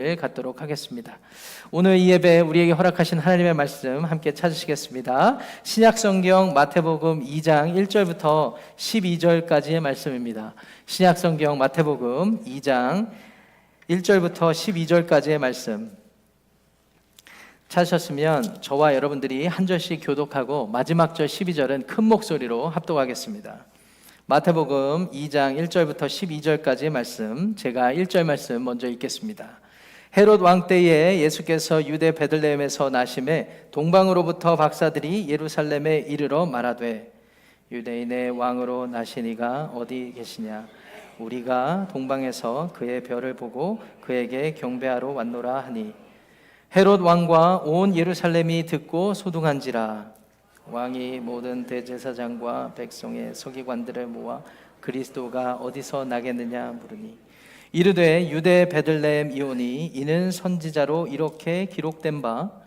갖도록 하겠습니다. 오늘 이 예배 우리에게 허락하신 하나님의 말씀 함께 찾으시겠습니다. 신약성경 마태복음 2장 1절부터 12절까지의 말씀입니다. 신약성경 마태복음 2장 1절부터 12절까지의 말씀 찾으셨으면 저와 여러분들이 한 절씩 교독하고 마지막 절 12절은 큰 목소리로 합독하겠습니다. 마태복음 2장 1절부터 12절까지의 말씀, 제가 1절 말씀 먼저 읽겠습니다. 헤롯 왕 때에 예수께서 유대 베들레헴에서 나심에 동방으로부터 박사들이 예루살렘에 이르러 말하되 유대인의 왕으로 나시니가 어디 계시냐? 우리가 동방에서 그의 별을 보고 그에게 경배하러 왔노라 하니 헤롯 왕과 온 예루살렘이 듣고 소동한지라. 왕이 모든 대제사장과 백성의 서기관들을 모아 그리스도가 어디서 나겠느냐 물으니 이르되 유대 베들레헴 이오니 이는 선지자로 이렇게 기록된 바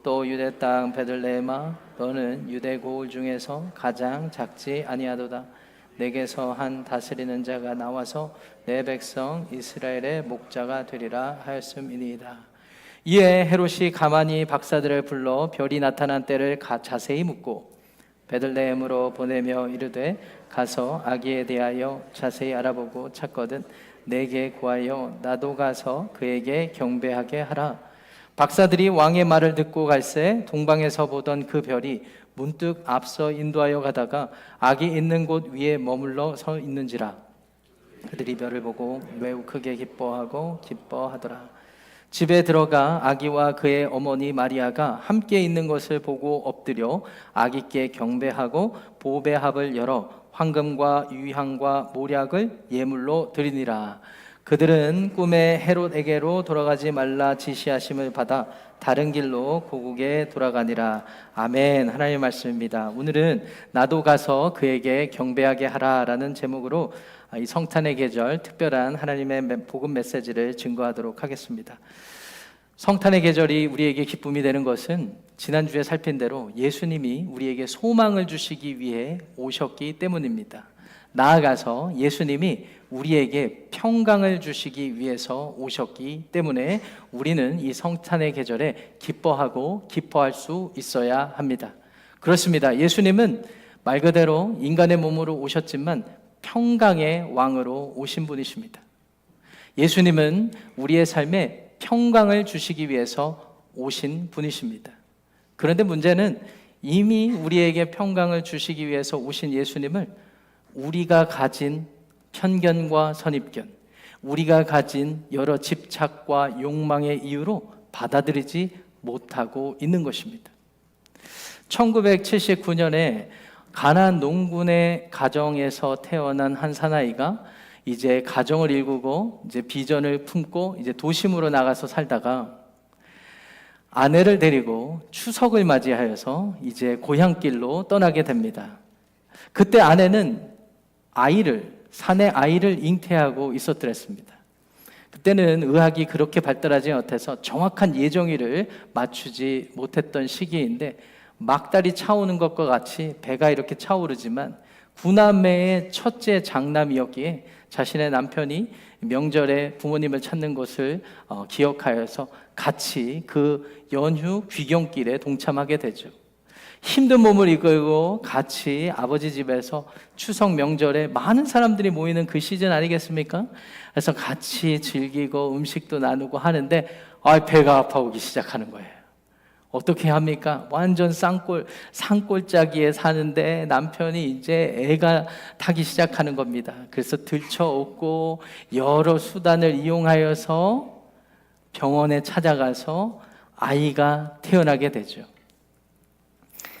또 유대 땅 베들레헴아 너는 유대 고을 중에서 가장 작지 아니하도다. 내게서 한 다스리는 자가 나와서 내 백성 이스라엘의 목자가 되리라 하였음이니이다. 이에 헤롯이 가만히 박사들을 불러 별이 나타난 때를 자세히 묻고 베들레헴으로 보내며 이르되 가서 아기에 대하여 자세히 알아보고 찾거든 내게 구하여 나도 가서 그에게 경배하게 하라. 박사들이 왕의 말을 듣고 갈새 동방에서 보던 그 별이 문득 앞서 인도하여 가다가 아기 있는 곳 위에 머물러 서 있는지라. 그들이 별을 보고 매우 크게 기뻐하더라. 집에 들어가 아기와 그의 어머니 마리아가 함께 있는 것을 보고 엎드려 아기께 경배하고 보배합을 열어 황금과 유향과 모략을 예물로 드리니라. 그들은 꿈에 헤롯에게로 돌아가지 말라 지시하심을 받아 다른 길로 고국에 돌아가니라. 아멘. 하나님의 말씀입니다. 오늘은 나도 가서 그에게 경배하게 하라라는 제목으로 이 성탄의 계절 특별한 하나님의 복음 메시지를 증거하도록 하겠습니다. 성탄의 계절이 우리에게 기쁨이 되는 것은 지난주에 살핀 대로 예수님이 우리에게 소망을 주시기 위해 오셨기 때문입니다. 나아가서 예수님이 우리에게 평강을 주시기 위해서 오셨기 때문에 우리는 이 성탄의 계절에 기뻐하고 기뻐할 수 있어야 합니다. 그렇습니다. 예수님은 말 그대로 인간의 몸으로 오셨지만 평강의 왕으로 오신 분이십니다. 예수님은 우리의 삶에 평강을 주시기 위해서 오신 분이십니다. 그런데 문제는 이미 우리에게 평강을 주시기 위해서 오신 예수님을 우리가 가진 편견과 선입견, 우리가 가진 여러 집착과 욕망의 이유로 받아들이지 못하고 있는 것입니다. 1979년에 가나안 농군의 가정에서 태어난 한 사나이가 이제 가정을 일구고 이제 비전을 품고 이제 도심으로 나가서 살다가 아내를 데리고 추석을 맞이하여서 이제 고향길로 떠나게 됩니다. 그때 아내는 사내 아이를 잉태하고 있었더랬습니다. 그때는 의학이 그렇게 발달하지 못해서 정확한 예정일을 맞추지 못했던 시기인데 막달이 차오는 것과 같이 배가 이렇게 차오르지만 구남매의 첫째 장남이었기에 자신의 남편이 명절에 부모님을 찾는 것을 기억하여서 같이 그 연휴 귀경길에 동참하게 되죠. 힘든 몸을 이끌고 같이 아버지 집에서 추석 명절에 많은 사람들이 모이는 그 시즌 아니겠습니까? 그래서 같이 즐기고 음식도 나누고 하는데 배가 아파오기 시작하는 거예요. 어떻게 합니까? 완전 산골짜기에 사는데 남편이 이제 애가 타기 시작하는 겁니다. 그래서 들쳐오고 여러 수단을 이용하여서 병원에 찾아가서 아이가 태어나게 되죠.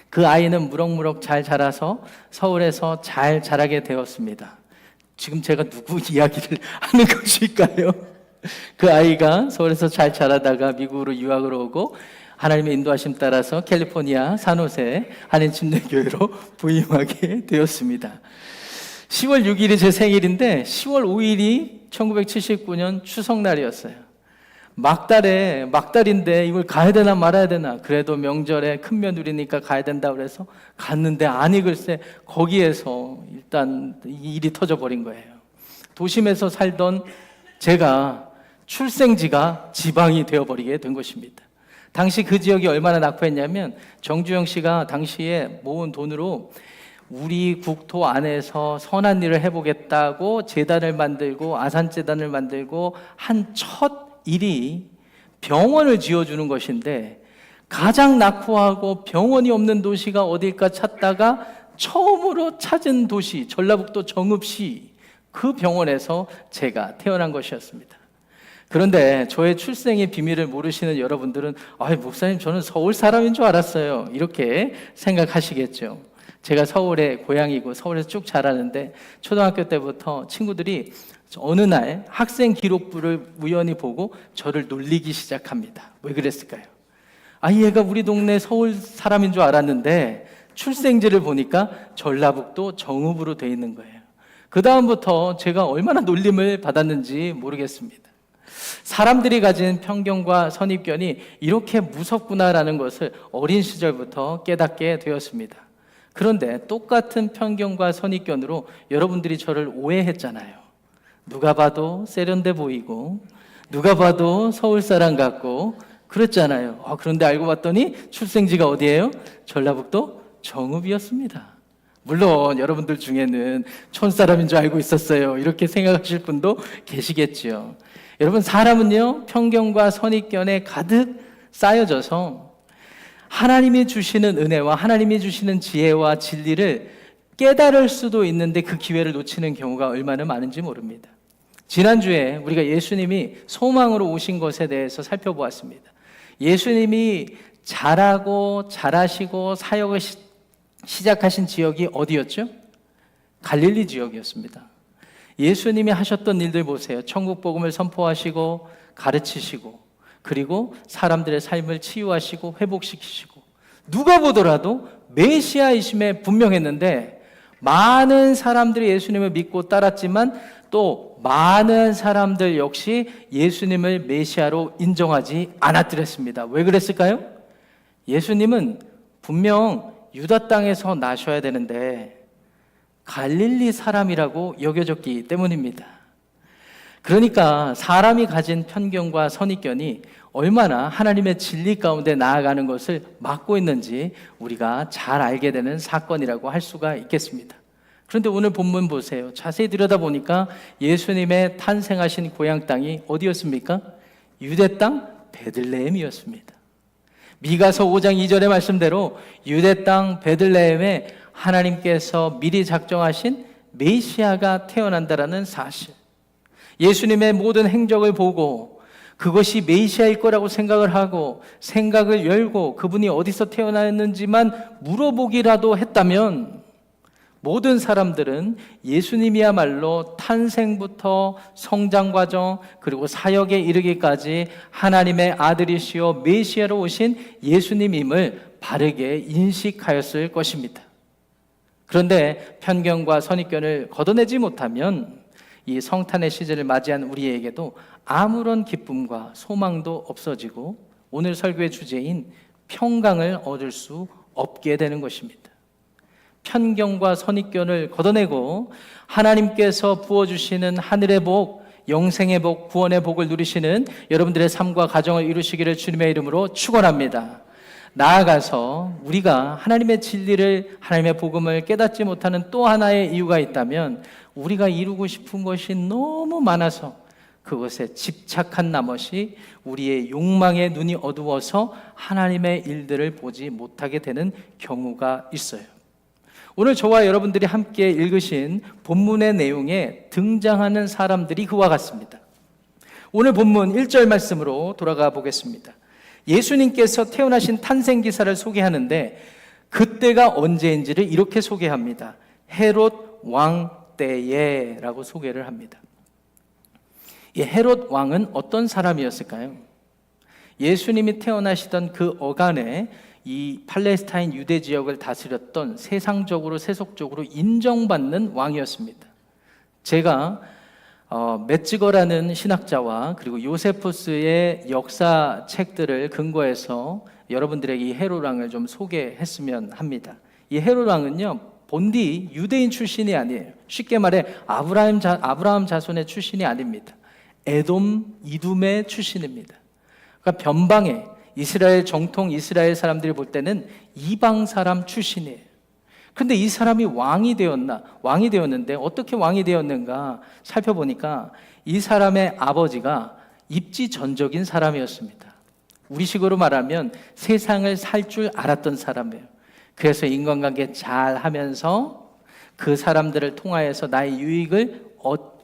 그 아이는 무럭무럭 잘 자라서 서울에서 잘 자라게 되었습니다. 지금 제가 누구 이야기를 하는 것일까요? 그 아이가 서울에서 잘 자라다가 미국으로 유학을 오고 하나님의 인도하심 따라서 캘리포니아 산호세 한인침례교회로 부임하게 되었습니다. 10월 6일이 제 생일인데 10월 5일이 1979년 추석날이었어요. 막달인데 이걸 가야 되나 말아야 되나, 그래도 명절에 큰 며느리니까 가야 된다 그래서 갔는데 아니 글쎄 거기에서 일단 일이 터져버린 거예요. 도심에서 살던 제가 출생지가 지방이 되어버리게 된 것입니다. 당시 그 지역이 얼마나 낙후했냐면 정주영 씨가 당시에 모은 돈으로 우리 국토 안에서 선한 일을 해보겠다고 재단을 만들고 아산재단을 만들고 한 첫 일이 병원을 지어주는 것인데, 가장 낙후하고 병원이 없는 도시가 어딜까 찾다가 처음으로 찾은 도시 전라북도 정읍시, 그 병원에서 제가 태어난 것이었습니다. 그런데 저의 출생의 비밀을 모르시는 여러분들은 목사님, 저는 서울 사람인 줄 알았어요, 이렇게 생각하시겠죠. 제가 서울의 고향이고 서울에서 쭉 자라는데, 초등학교 때부터 친구들이 어느 날 학생 기록부를 우연히 보고 저를 놀리기 시작합니다. 왜 그랬을까요? 얘가 우리 동네 서울 사람인 줄 알았는데 출생지를 보니까 전라북도 정읍으로 돼 있는 거예요. 그 다음부터 제가 얼마나 놀림을 받았는지 모르겠습니다. 사람들이 가진 편견과 선입견이 이렇게 무섭구나라는 것을 어린 시절부터 깨닫게 되었습니다. 그런데 똑같은 편견과 선입견으로 여러분들이 저를 오해했잖아요. 누가 봐도 세련돼 보이고 누가 봐도 서울 사람 같고 그랬잖아요. 그런데 알고 봤더니 출생지가 어디예요? 전라북도 정읍이었습니다. 물론 여러분들 중에는 촌사람인 줄 알고 있었어요, 이렇게 생각하실 분도 계시겠지요. 여러분, 사람은요, 편견과 선입견에 가득 쌓여져서 하나님이 주시는 은혜와 하나님이 주시는 지혜와 진리를 깨달을 수도 있는데 그 기회를 놓치는 경우가 얼마나 많은지 모릅니다. 지난주에 우리가 예수님이 소망으로 오신 것에 대해서 살펴보았습니다. 예수님이 잘하고 잘하시고 사역을 시작하신 지역이 어디였죠? 갈릴리 지역이었습니다. 예수님이 하셨던 일들 보세요. 천국 복음을 선포하시고 가르치시고, 그리고 사람들의 삶을 치유하시고 회복시키시고, 누가 보더라도 메시아이심에 분명했는데 많은 사람들이 예수님을 믿고 따랐지만 또 많은 사람들 역시 예수님을 메시아로 인정하지 않았더랬습니다. 왜 그랬을까요? 예수님은 분명 유다 땅에서 나셔야 되는데 갈릴리 사람이라고 여겨졌기 때문입니다. 그러니까 사람이 가진 편견과 선입견이 얼마나 하나님의 진리 가운데 나아가는 것을 막고 있는지 우리가 잘 알게 되는 사건이라고 할 수가 있겠습니다. 그런데 오늘 본문 보세요. 자세히 들여다보니까 예수님의 탄생하신 고향 땅이 어디였습니까? 유대 땅 베들레헴이었습니다. 미가서 5장 2절의 말씀대로 유대 땅 베들레헴에 하나님께서 미리 작정하신 메시아가 태어난다라는 사실, 예수님의 모든 행적을 보고 그것이 메시아일 거라고 생각을 하고 생각을 열고 그분이 어디서 태어났는지만 물어보기라도 했다면 모든 사람들은 예수님이야말로 탄생부터 성장 과정 그리고 사역에 이르기까지 하나님의 아들이시오 메시아로 오신 예수님임을 바르게 인식하였을 것입니다. 그런데 편견과 선입견을 걷어내지 못하면 이 성탄의 시즌을 맞이한 우리에게도 아무런 기쁨과 소망도 없어지고 오늘 설교의 주제인 평강을 얻을 수 없게 되는 것입니다. 편견과 선입견을 걷어내고 하나님께서 부어주시는 하늘의 복, 영생의 복, 구원의 복을 누리시는 여러분들의 삶과 가정을 이루시기를 주님의 이름으로 축원합니다. 나아가서 우리가 하나님의 진리를, 하나님의 복음을 깨닫지 못하는 또 하나의 이유가 있다면 우리가 이루고 싶은 것이 너무 많아서 그것에 집착한 나머지 우리의 욕망의 눈이 어두워서 하나님의 일들을 보지 못하게 되는 경우가 있어요. 오늘 저와 여러분들이 함께 읽으신 본문의 내용에 등장하는 사람들이 그와 같습니다. 오늘 본문 1절 말씀으로 돌아가 보겠습니다. 예수님께서 태어나신 탄생 기사를 소개하는데 그때가 언제인지를 이렇게 소개합니다. 헤롯 왕 때에라고 소개를 합니다. 이 헤롯 왕은 어떤 사람이었을까요? 예수님이 태어나시던 그 어간에 이 팔레스타인 유대 지역을 다스렸던 세상적으로 세속적으로 인정받는 왕이었습니다. 제가 메츠거라는 신학자와 그리고 요세푸스의 역사 책들을 근거해서 여러분들에게 이 헤롯 왕을 좀 소개했으면 합니다. 이 헤롯 왕은요, 본디 유대인 출신이 아니에요. 쉽게 말해 아브라함 자손의 출신이 아닙니다. 에돔 이둠의 출신입니다. 그러니까 변방에 이스라엘 정통 이스라엘 사람들이 볼 때는 이방 사람 출신이에요. 근데 이 사람이 왕이 되었는데 어떻게 왕이 되었는가 살펴보니까 이 사람의 아버지가 입지전적인 사람이었습니다. 우리식으로 말하면 세상을 살 줄 알았던 사람이에요. 그래서 인간관계 잘 하면서 그 사람들을 통하여서 나의 유익을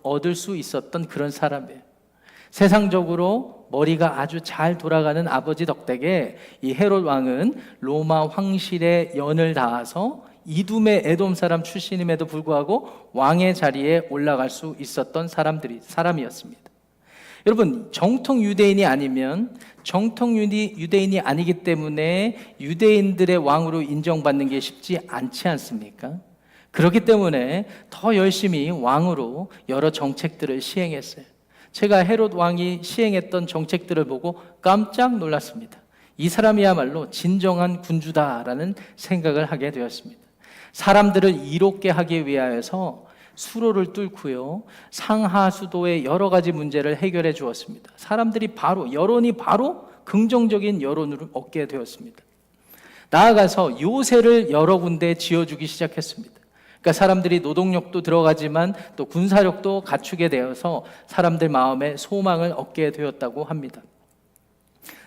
얻을 수 있었던 그런 사람이에요. 세상적으로 머리가 아주 잘 돌아가는 아버지 덕택에 이 헤롯 왕은 로마 황실의 연을 닿아서 이둠의 에돔 사람 출신임에도 불구하고 왕의 자리에 올라갈 수 있었던 사람이었습니다. 여러분, 정통 유대인이 아니면 정통 유대인이 아니기 때문에 유대인들의 왕으로 인정받는 게 쉽지 않지 않습니까? 그렇기 때문에 더 열심히 왕으로 여러 정책들을 시행했어요. 제가 헤롯 왕이 시행했던 정책들을 보고 깜짝 놀랐습니다. 이 사람이야말로 진정한 군주다라는 생각을 하게 되었습니다. 사람들을 이롭게 하기 위하여서 수로를 뚫고요, 상하수도의 여러 가지 문제를 해결해 주었습니다. 여론이 바로 긍정적인 여론을 얻게 되었습니다. 나아가서 요새를 여러 군데 지어주기 시작했습니다. 그러니까 사람들이 노동력도 들어가지만 또 군사력도 갖추게 되어서 사람들 마음에 소망을 얻게 되었다고 합니다.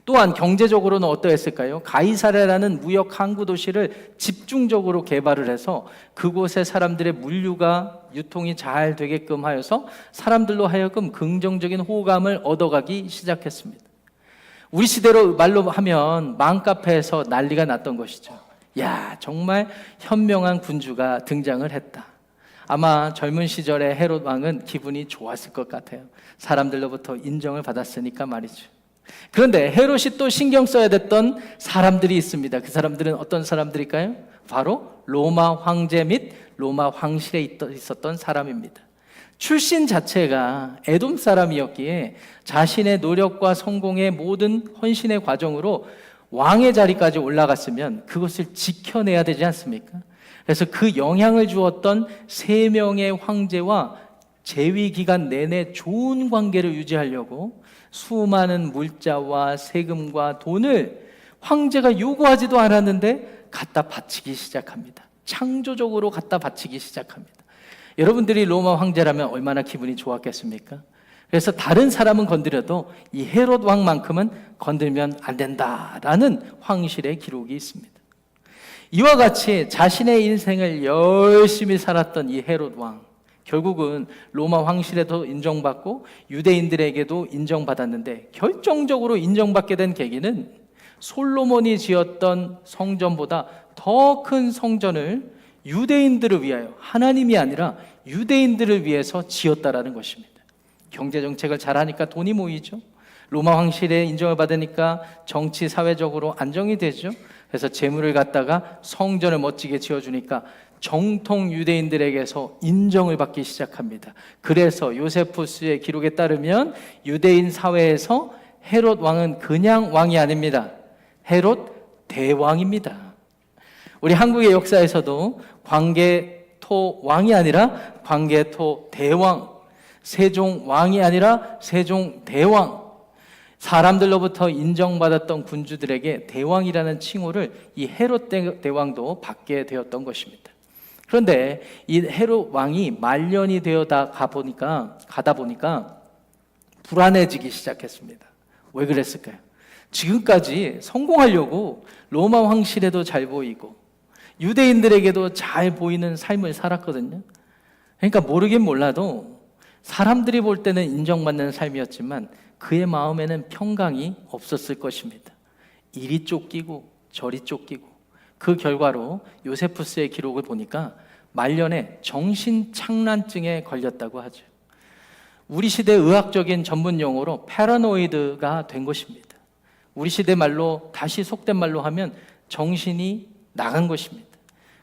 또한 경제적으로는 어떠했을까요? 가이사랴라는 무역 항구 도시를 집중적으로 개발을 해서 그곳에 사람들의 물류가 유통이 잘 되게끔 하여서 사람들로 하여금 긍정적인 호감을 얻어가기 시작했습니다. 우리 시대로 말로 하면 맘카페에서 난리가 났던 것이죠. 야, 정말 현명한 군주가 등장을 했다. 아마 젊은 시절에 헤롯 왕은 기분이 좋았을 것 같아요. 사람들로부터 인정을 받았으니까 말이죠. 그런데 헤롯이 또 신경 써야 됐던 사람들이 있습니다. 그 사람들은 어떤 사람들일까요? 바로 로마 황제 및 로마 황실에 있었던 사람입니다. 출신 자체가 에돔 사람이었기에 자신의 노력과 성공의 모든 헌신의 과정으로 왕의 자리까지 올라갔으면 그것을 지켜내야 되지 않습니까? 그래서 그 영향을 주었던 3명의 황제와 재위 기간 내내 좋은 관계를 유지하려고 수많은 물자와 세금과 돈을 황제가 요구하지도 않았는데 갖다 바치기 시작합니다. 창조적으로 갖다 바치기 시작합니다. 여러분들이 로마 황제라면 얼마나 기분이 좋았겠습니까? 그래서 다른 사람은 건드려도 이 헤롯 왕만큼은 건들면 안 된다라는 황실의 기록이 있습니다. 이와 같이 자신의 인생을 열심히 살았던 이 헤롯 왕, 결국은 로마 황실에도 인정받고 유대인들에게도 인정받았는데 결정적으로 인정받게 된 계기는 솔로몬이 지었던 성전보다 더 큰 성전을 유대인들을 위하여, 하나님이 아니라 유대인들을 위해서 지었다라는 것입니다. 경제정책을 잘하니까 돈이 모이죠. 로마 황실에 인정을 받으니까 정치 사회적으로 안정이 되죠. 그래서 재물을 갖다가 성전을 멋지게 지어주니까 정통 유대인들에게서 인정을 받기 시작합니다. 그래서 요세푸스의 기록에 따르면 유대인 사회에서 헤롯 왕은 그냥 왕이 아닙니다. 헤롯 대왕입니다. 우리 한국의 역사에서도 광개토 왕이 아니라 광개토 대왕, 세종 왕이 아니라 세종 대왕, 사람들로부터 인정받았던 군주들에게 대왕이라는 칭호를 이 헤롯 대왕도 받게 되었던 것입니다. 그런데 이 헤롯 왕이 말년이 가다 보니까 불안해지기 시작했습니다. 왜 그랬을까요? 지금까지 성공하려고 로마 황실에도 잘 보이고 유대인들에게도 잘 보이는 삶을 살았거든요. 그러니까 모르긴 몰라도 사람들이 볼 때는 인정받는 삶이었지만 그의 마음에는 평강이 없었을 것입니다. 이리 쫓기고 저리 쫓기고 그 결과로 요세푸스의 기록을 보니까 말년에 정신착란증에 걸렸다고 하죠. 우리 시대 의학적인 전문 용어로 패러노이드가 된 것입니다. 우리 시대 말로, 다시 속된 말로 하면 정신이 나간 것입니다.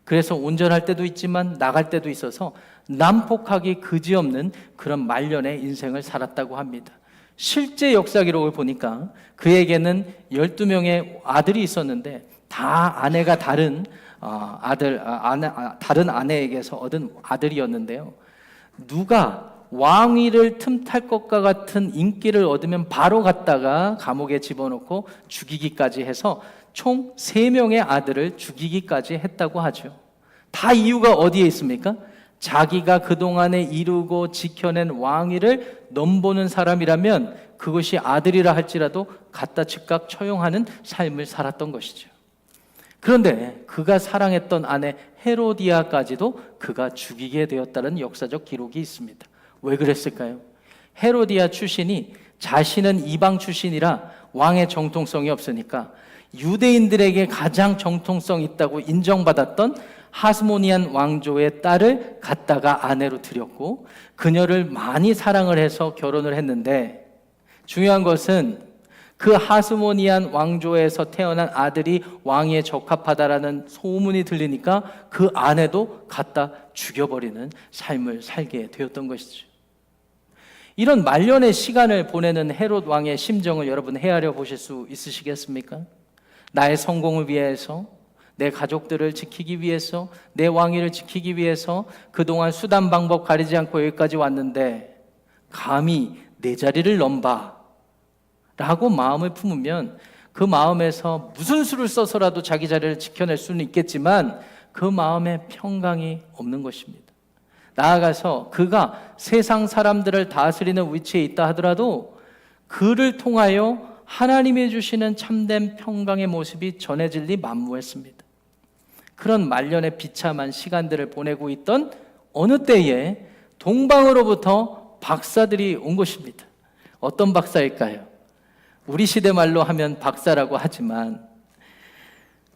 그래서 운전할 때도 있지만 나갈 때도 있어서 난폭하기 그지없는 그런 말년의 인생을 살았다고 합니다. 실제 역사 기록을 보니까 그에게는 12명의 아들이 있었는데 다 아내가 다른 아내에게서 얻은 아들이었는데요. 누가 왕위를 틈탈 것과 같은 인기를 얻으면 바로 갖다가 감옥에 집어넣고 죽이기까지 해서 총 3명의 아들을 죽이기까지 했다고 하죠. 다 이유가 어디에 있습니까? 자기가 그동안에 이루고 지켜낸 왕위를 넘보는 사람이라면 그것이 아들이라 할지라도 갖다 즉각 처형하는 삶을 살았던 것이죠. 그런데 그가 사랑했던 아내 헤로디아까지도 그가 죽이게 되었다는 역사적 기록이 있습니다. 왜 그랬을까요? 헤로디아 출신이 자신은 이방 출신이라 왕의 정통성이 없으니까 유대인들에게 가장 정통성 있다고 인정받았던 하스모니안 왕조의 딸을 갖다가 아내로 들였고 그녀를 많이 사랑을 해서 결혼을 했는데, 중요한 것은 그 하스모니안 왕조에서 태어난 아들이 왕위에 적합하다라는 소문이 들리니까 그 아내도 갖다 죽여버리는 삶을 살게 되었던 것이죠. 이런 말년의 시간을 보내는 헤롯 왕의 심정을 여러분 헤아려 보실 수 있으시겠습니까? 나의 성공을 위해서, 내 가족들을 지키기 위해서, 내 왕위를 지키기 위해서 그동안 수단 방법 가리지 않고 여기까지 왔는데 감히 내 자리를 넘봐 라고 마음을 품으면 그 마음에서 무슨 수를 써서라도 자기 자리를 지켜낼 수는 있겠지만 그 마음에 평강이 없는 것입니다. 나아가서 그가 세상 사람들을 다스리는 위치에 있다 하더라도 그를 통하여 하나님이 주시는 참된 평강의 모습이 전해질 리 만무했습니다. 그런 말년의 비참한 시간들을 보내고 있던 어느 때에 동방으로부터 박사들이 온 것입니다. 어떤 박사일까요? 우리 시대 말로 하면 박사라고 하지만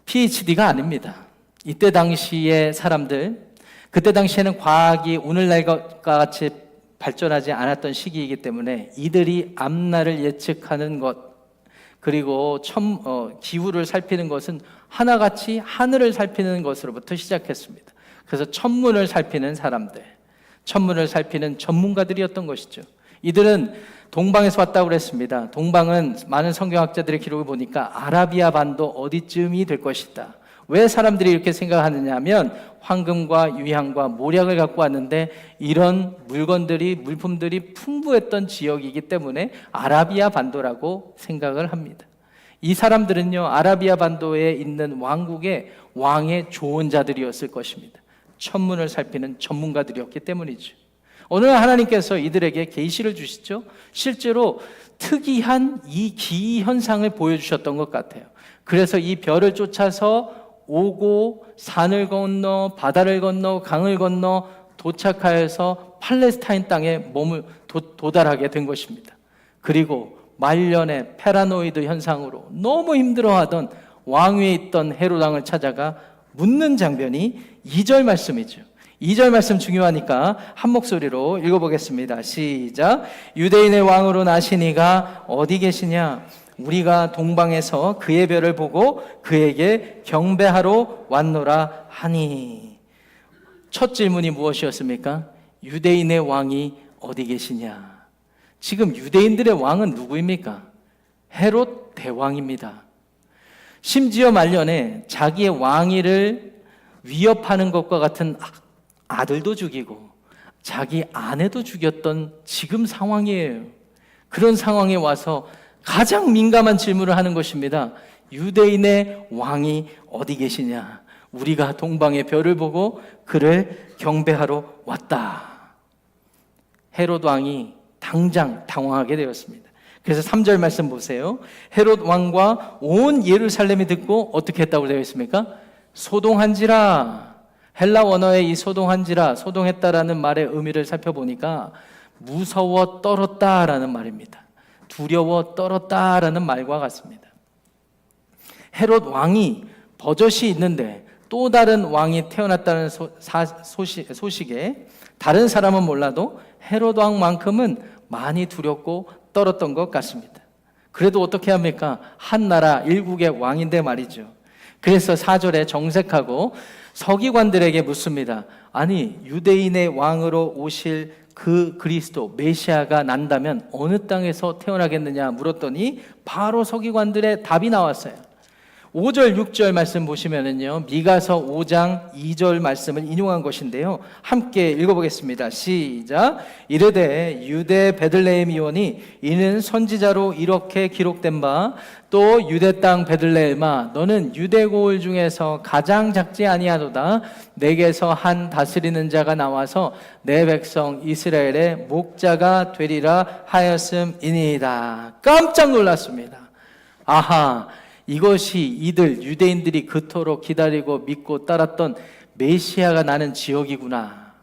PhD가 아닙니다. 이때 당시의 사람들, 그때 당시에는 과학이 오늘날과 같이 발전하지 않았던 시기이기 때문에 이들이 앞날을 예측하는 것, 그리고 기후를 살피는 것은 하나같이 하늘을 살피는 것으로부터 시작했습니다. 그래서 천문을 살피는 사람들, 천문을 살피는 전문가들이었던 것이죠. 이들은 동방에서 왔다고 그랬습니다. 동방은 많은 성경학자들의 기록을 보니까 아라비아 반도 어디쯤이 될 것이다. 왜 사람들이 이렇게 생각하느냐 하면 황금과 유향과 모략을 갖고 왔는데 이런 물품들이 풍부했던 지역이기 때문에 아라비아 반도라고 생각을 합니다. 이 사람들은요, 아라비아 반도에 있는 왕국의 왕의 조언자들이었을 것입니다. 천문을 살피는 전문가들이었기 때문이죠. 오늘 하나님께서 이들에게 계시를 주시죠. 실제로 특이한 이 기이 현상을 보여주셨던 것 같아요. 그래서 이 별을 쫓아서 오고 산을 건너 바다를 건너 강을 건너 도착하여서 팔레스타인 땅에 몸을 도달하게 된 것입니다. 그리고 말년의 페라노이드 현상으로 너무 힘들어하던 왕위에 있던 헤롯 왕을 찾아가 묻는 장면이 2절 말씀이죠. 2절 말씀 중요하니까 한 목소리로 읽어보겠습니다. 시작. 유대인의 왕으로 나신 이가 어디 계시냐? 우리가 동방에서 그의 별을 보고 그에게 경배하러 왔노라 하니. 첫 질문이 무엇이었습니까? 유대인의 왕이 어디 계시냐? 지금 유대인들의 왕은 누구입니까? 헤롯 대왕입니다. 심지어 말년에 자기의 왕위를 위협하는 것과 같은 아들도 죽이고 자기 아내도 죽였던 지금 상황이에요. 그런 상황에 와서 가장 민감한 질문을 하는 것입니다. 유대인의 왕이 어디 계시냐? 우리가 동방의 별을 보고 그를 경배하러 왔다. 헤롯 왕이 당장 당황하게 되었습니다. 그래서 3절 말씀 보세요. 헤롯 왕과 온 예루살렘이 듣고 어떻게 했다고 되어 있습니까? 소동한지라. 헬라 원어의 이 소동한지라, 소동했다라는 말의 의미를 살펴보니까 무서워 떨었다라는 말입니다. 두려워 떨었다라는 말과 같습니다. 헤롯 왕이 버젓이 있는데 또 다른 왕이 태어났다는 소식에 다른 사람은 몰라도 헤롯 왕만큼은 많이 두렵고 떨었던 것 같습니다. 그래도 어떻게 합니까? 한 나라 일국의 왕인데 말이죠. 그래서 4절에 정색하고 서기관들에게 묻습니다. 아니, 유대인의 왕으로 오실 그 그리스도 메시아가 난다면 어느 땅에서 태어나겠느냐 물었더니 바로 서기관들의 답이 나왔어요. 5절, 6절 말씀 보시면은요, 미가서 5장 2절 말씀을 인용한 것인데요. 함께 읽어보겠습니다. 시작. 이르되 유대 베들레헴이오니 이는 선지자로 이렇게 기록된 바, 또 유대 땅 베들레헴아 너는 유대 고을 중에서 가장 작지 아니하도다. 내게서 한 다스리는 자가 나와서 내 백성 이스라엘의 목자가 되리라 하였음이니이다. 깜짝 놀랐습니다. 아하, 이것이 이들 유대인들이 그토록 기다리고 믿고 따랐던 메시아가 나는 지역이구나.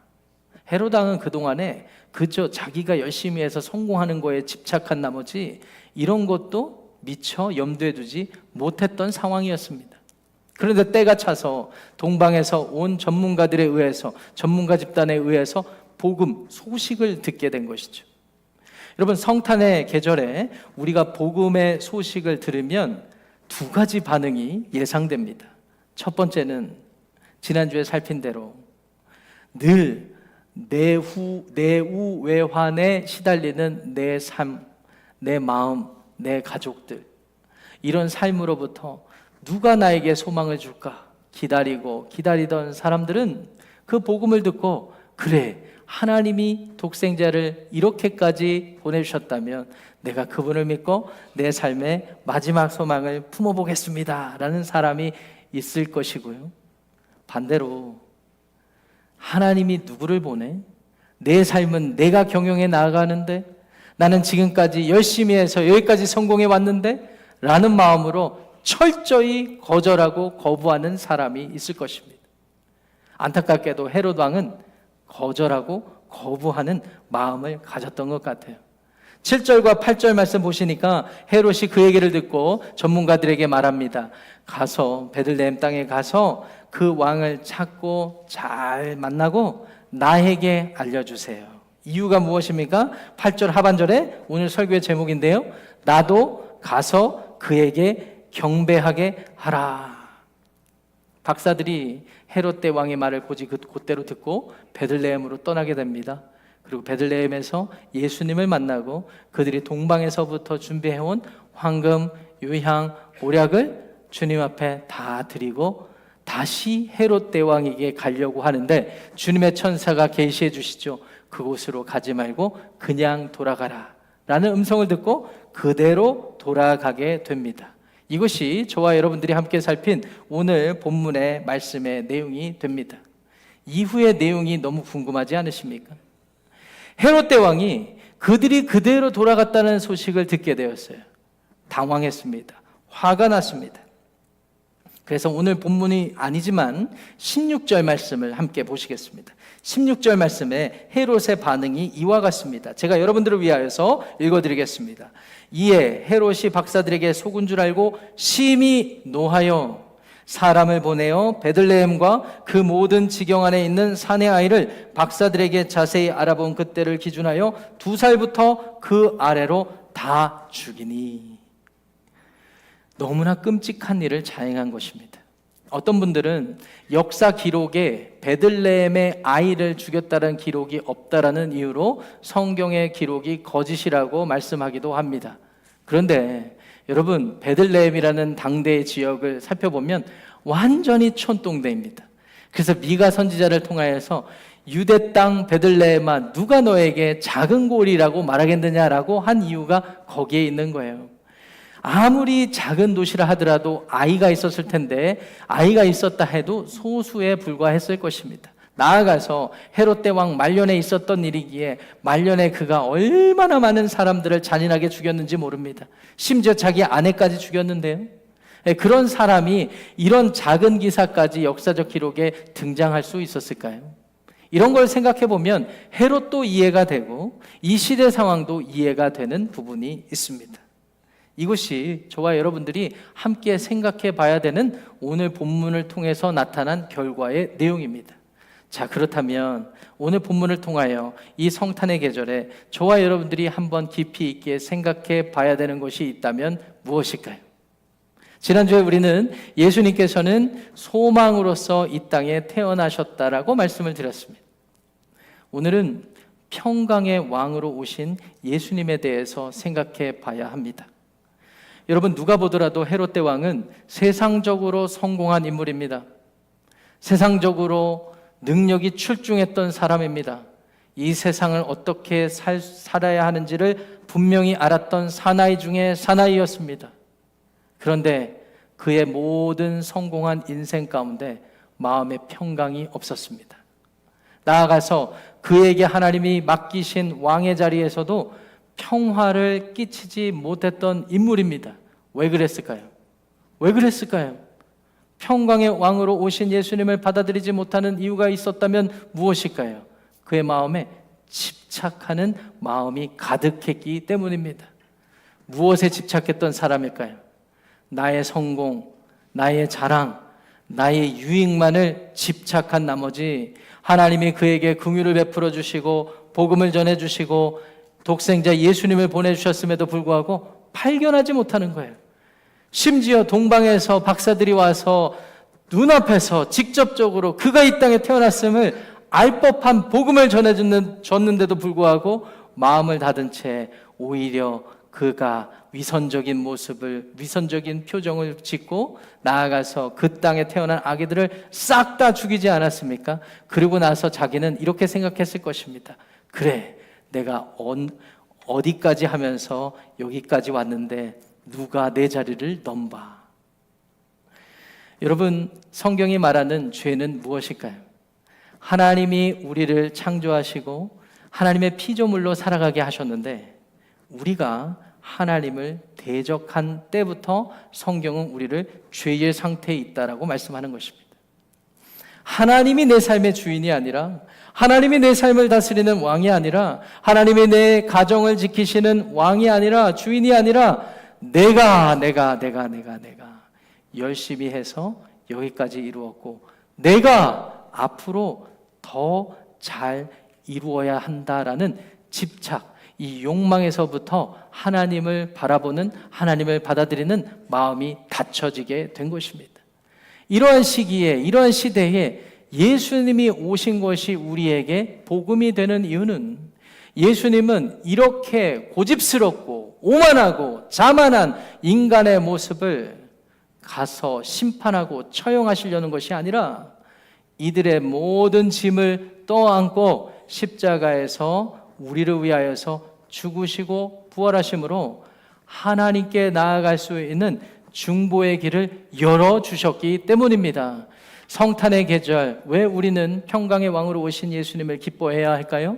헤롯 왕은 그동안에 그저 자기가 열심히 해서 성공하는 거에 집착한 나머지 이런 것도 미처 염두에 두지 못했던 상황이었습니다. 그런데 때가 차서 동방에서 온 전문가들에 의해서, 전문가 집단에 의해서 복음, 소식을 듣게 된 것이죠. 여러분, 성탄의 계절에 우리가 복음의 소식을 들으면 두 가지 반응이 예상됩니다. 첫 번째는 지난주에 살핀 대로 늘 내우외환에 시달리는 내 삶, 내 마음, 내 가족들, 이런 삶으로부터 누가 나에게 소망을 줄까 기다리던 사람들은 그 복음을 듣고, 그래, 하나님이 독생자를 이렇게까지 보내주셨다면 내가 그분을 믿고 내 삶의 마지막 소망을 품어보겠습니다 라는 사람이 있을 것이고요. 반대로 하나님이 누구를 보내? 내 삶은 내가 경영해 나아가는데, 나는 지금까지 열심히 해서 여기까지 성공해 왔는데 라는 마음으로 철저히 거절하고 거부하는 사람이 있을 것입니다. 안타깝게도 헤롯 왕은 거절하고 거부하는 마음을 가졌던 것 같아요. 7절과 8절 말씀 보시니까 헤롯이 그 얘기를 듣고 전문가들에게 말합니다. 가서 베들레헴 땅에 가서 그 왕을 찾고 잘 만나고 나에게 알려주세요. 이유가 무엇입니까? 8절 하반절에 오늘 설교의 제목인데요, 나도 가서 그에게 경배하게 하라. 박사들이 헤롯 대왕의 말을 곧대로 듣고 베들레헴으로 떠나게 됩니다. 그리고 베들레헴에서 예수님을 만나고 그들이 동방에서부터 준비해온 황금, 유향, 오략을 주님 앞에 다 드리고 다시 헤롯 대왕에게 가려고 하는데 주님의 천사가 계시해 주시죠. 그곳으로 가지 말고 그냥 돌아가라 라는 음성을 듣고 그대로 돌아가게 됩니다. 이것이 저와 여러분들이 함께 살핀 오늘 본문의 말씀의 내용이 됩니다. 이후의 내용이 너무 궁금하지 않으십니까? 헤롯 대왕이 그들이 그대로 돌아갔다는 소식을 듣게 되었어요. 당황했습니다. 화가 났습니다. 그래서 오늘 본문이 아니지만 16절 말씀을 함께 보시겠습니다. 16절 말씀에 헤롯의 반응이 이와 같습니다. 제가 여러분들을 위하여서 읽어드리겠습니다. 이에 헤롯이 박사들에게 속은 줄 알고 심히 노하여 사람을 보내어 베들레헴과 그 모든 지경 안에 있는 사내 아이를 박사들에게 자세히 알아본 그때를 기준하여 2살부터 그 아래로 다 죽이니. 너무나 끔찍한 일을 자행한 것입니다. 어떤 분들은 역사 기록에 베들레헴의 아이를 죽였다는 기록이 없다라는 이유로 성경의 기록이 거짓이라고 말씀하기도 합니다. 그런데 여러분, 베들레헴이라는 당대의 지역을 살펴보면 완전히 촌동네입니다. 그래서 미가 선지자를 통하여서 유대 땅 베들레헴아 누가 너에게 작은 고을이라고 말하겠느냐라고 한 이유가 거기에 있는 거예요. 아무리 작은 도시라 하더라도 아이가 있었을 텐데 아이가 있었다 해도 소수에 불과했을 것입니다. 나아가서 헤롯 대왕 말년에 있었던 일이기에 말년에 그가 얼마나 많은 사람들을 잔인하게 죽였는지 모릅니다. 심지어 자기 아내까지 죽였는데요. 그런 사람이 이런 작은 기사까지 역사적 기록에 등장할 수 있었을까요? 이런 걸 생각해 보면 헤롯도 이해가 되고 이 시대 상황도 이해가 되는 부분이 있습니다. 이것이 저와 여러분들이 함께 생각해 봐야 되는 오늘 본문을 통해서 나타난 결과의 내용입니다. 자, 그렇다면 오늘 본문을 통하여 이 성탄의 계절에 저와 여러분들이 한번 깊이 있게 생각해 봐야 되는 것이 있다면 무엇일까요? 지난주에 우리는 예수님께서는 소망으로서 이 땅에 태어나셨다라고 말씀을 드렸습니다. 오늘은 평강의 왕으로 오신 예수님에 대해서 생각해 봐야 합니다. 여러분, 누가 보더라도 헤롯 대왕은 세상적으로 성공한 인물입니다. 세상적으로 능력이 출중했던 사람입니다. 이 세상을 어떻게 살아야 하는지를 분명히 알았던 사나이 중에 사나이였습니다. 그런데 그의 모든 성공한 인생 가운데 마음의 평강이 없었습니다. 나아가서 그에게 하나님이 맡기신 왕의 자리에서도 평화를 끼치지 못했던 인물입니다. 왜 그랬을까요? 왜 그랬을까요? 평강의 왕으로 오신 예수님을 받아들이지 못하는 이유가 있었다면 무엇일까요? 그의 마음에 집착하는 마음이 가득했기 때문입니다. 무엇에 집착했던 사람일까요? 나의 성공, 나의 자랑, 나의 유익만을 집착한 나머지 하나님이 그에게 긍휼을 베풀어 주시고 복음을 전해 주시고 독생자 예수님을 보내주셨음에도 불구하고 발견하지 못하는 거예요. 심지어 동방에서 박사들이 와서 눈앞에서 직접적으로 그가 이 땅에 태어났음을 알 법한 복음을 전해줬는데도 불구하고 마음을 닫은 채 오히려 그가 위선적인 모습을, 위선적인 표정을 짓고 나아가서 그 땅에 태어난 아기들을 싹 다 죽이지 않았습니까? 그리고 나서 자기는 이렇게 생각했을 것입니다. 그래, 내가 어디까지 하면서 여기까지 왔는데 누가 내 자리를 넘봐. 여러분, 성경이 말하는 죄는 무엇일까요? 하나님이 우리를 창조하시고 하나님의 피조물로 살아가게 하셨는데 우리가 하나님을 대적한 때부터 성경은 우리를 죄의 상태에 있다라고 말씀하는 것입니다. 하나님이 내 삶의 주인이 아니라, 하나님이 내 삶을 다스리는 왕이 아니라, 하나님이 내 가정을 지키시는 왕이 아니라, 주인이 아니라 내가 열심히 해서 여기까지 이루었고 내가 앞으로 더 잘 이루어야 한다라는 집착, 이 욕망에서부터 하나님을 바라보는, 하나님을 받아들이는 마음이 닫혀지게 된 것입니다. 이러한 시기에, 이러한 시대에 예수님이 오신 것이 우리에게 복음이 되는 이유는, 예수님은 이렇게 고집스럽고 오만하고 자만한 인간의 모습을 가서 심판하고 처형하시려는 것이 아니라 이들의 모든 짐을 떠안고 십자가에서 우리를 위하여서 죽으시고 부활하심으로 하나님께 나아갈 수 있는 중보의 길을 열어주셨기 때문입니다. 성탄의 계절, 왜 우리는 평강의 왕으로 오신 예수님을 기뻐해야 할까요?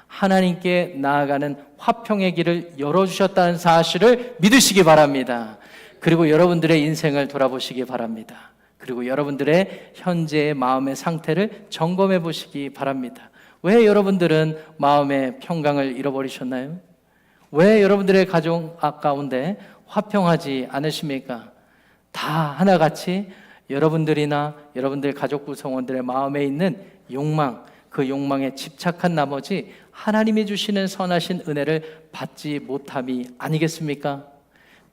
하나님께 나아가는 화평의 길을 열어주셨다는 사실을 믿으시기 바랍니다. 그리고 여러분들의 인생을 돌아보시기 바랍니다. 그리고 여러분들의 현재의 마음의 상태를 점검해 보시기 바랍니다. 왜 여러분들은 마음의 평강을 잃어버리셨나요? 왜 여러분들의 가족 가운데 화평하지 않으십니까? 다 하나같이 여러분들이나 여러분들 가족 구성원들의 마음에 있는 욕망, 그 욕망에 집착한 나머지 하나님이 주시는 선하신 은혜를 받지 못함이 아니겠습니까?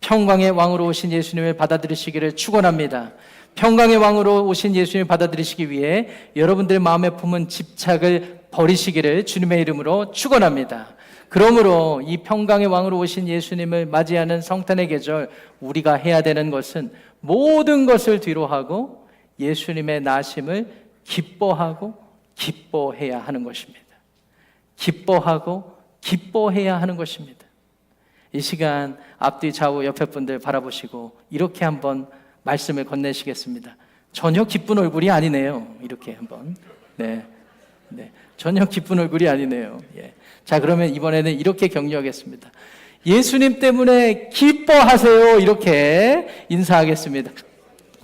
평강의 왕으로 오신 예수님을 받아들이시기를 축원합니다. 평강의 왕으로 오신 예수님을 받아들이시기 위해 여러분들의 마음에 품은 집착을 버리시기를 주님의 이름으로 축원합니다. 그러므로 이 평강의 왕으로 오신 예수님을 맞이하는 성탄의 계절, 우리가 해야 되는 것은 모든 것을 뒤로하고 예수님의 나심을 기뻐하고 기뻐해야 하는 것입니다. 기뻐하고 기뻐해야 하는 것입니다. 이 시간 앞뒤 좌우 옆에 분들 바라보시고 이렇게 한번 말씀을 건네시겠습니다. 전혀 기쁜 얼굴이 아니네요. 이렇게 한번. 네. 전혀 기쁜 얼굴이 아니네요. 예. 자, 그러면 이번에는 이렇게 격려하겠습니다. 예수님 때문에 기뻐하세요. 이렇게 인사하겠습니다.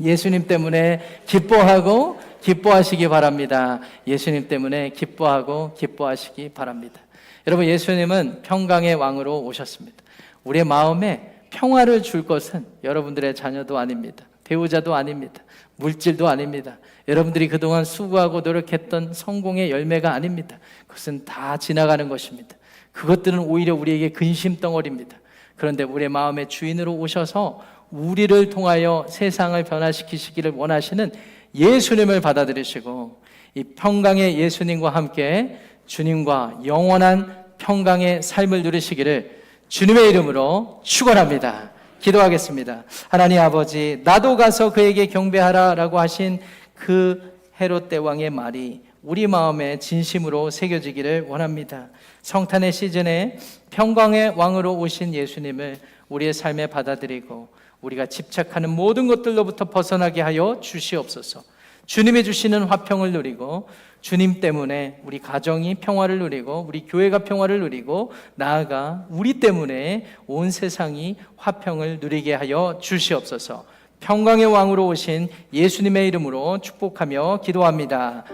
예수님 때문에 기뻐하고 기뻐하시기 바랍니다. 예수님 때문에 기뻐하고 기뻐하시기 바랍니다. 여러분, 예수님은 평강의 왕으로 오셨습니다. 우리의 마음에 평화를 줄 것은 여러분들의 자녀도 아닙니다. 배우자도 아닙니다. 물질도 아닙니다. 여러분들이 그동안 수고하고 노력했던 성공의 열매가 아닙니다. 그것은 다 지나가는 것입니다. 그것들은 오히려 우리에게 근심 덩어리입니다. 그런데 우리의 마음의 주인으로 오셔서 우리를 통하여 세상을 변화시키시기를 원하시는 예수님을 받아들이시고 이 평강의 예수님과 함께 주님과 영원한 평강의 삶을 누리시기를 주님의 이름으로 축원합니다. 기도하겠습니다. 하나님 아버지, 나도 가서 그에게 경배하라라고 하신 그 헤롯 대왕의 말이 우리 마음에 진심으로 새겨지기를 원합니다. 성탄의 시즌에 평강의 왕으로 오신 예수님을 우리의 삶에 받아들이고 우리가 집착하는 모든 것들로부터 벗어나게 하여 주시옵소서. 주님이 주시는 화평을 누리고 주님 때문에 우리 가정이 평화를 누리고 우리 교회가 평화를 누리고 나아가 우리 때문에 온 세상이 화평을 누리게 하여 주시옵소서. 평강의 왕으로 오신 예수님의 이름으로 축복하며 기도합니다.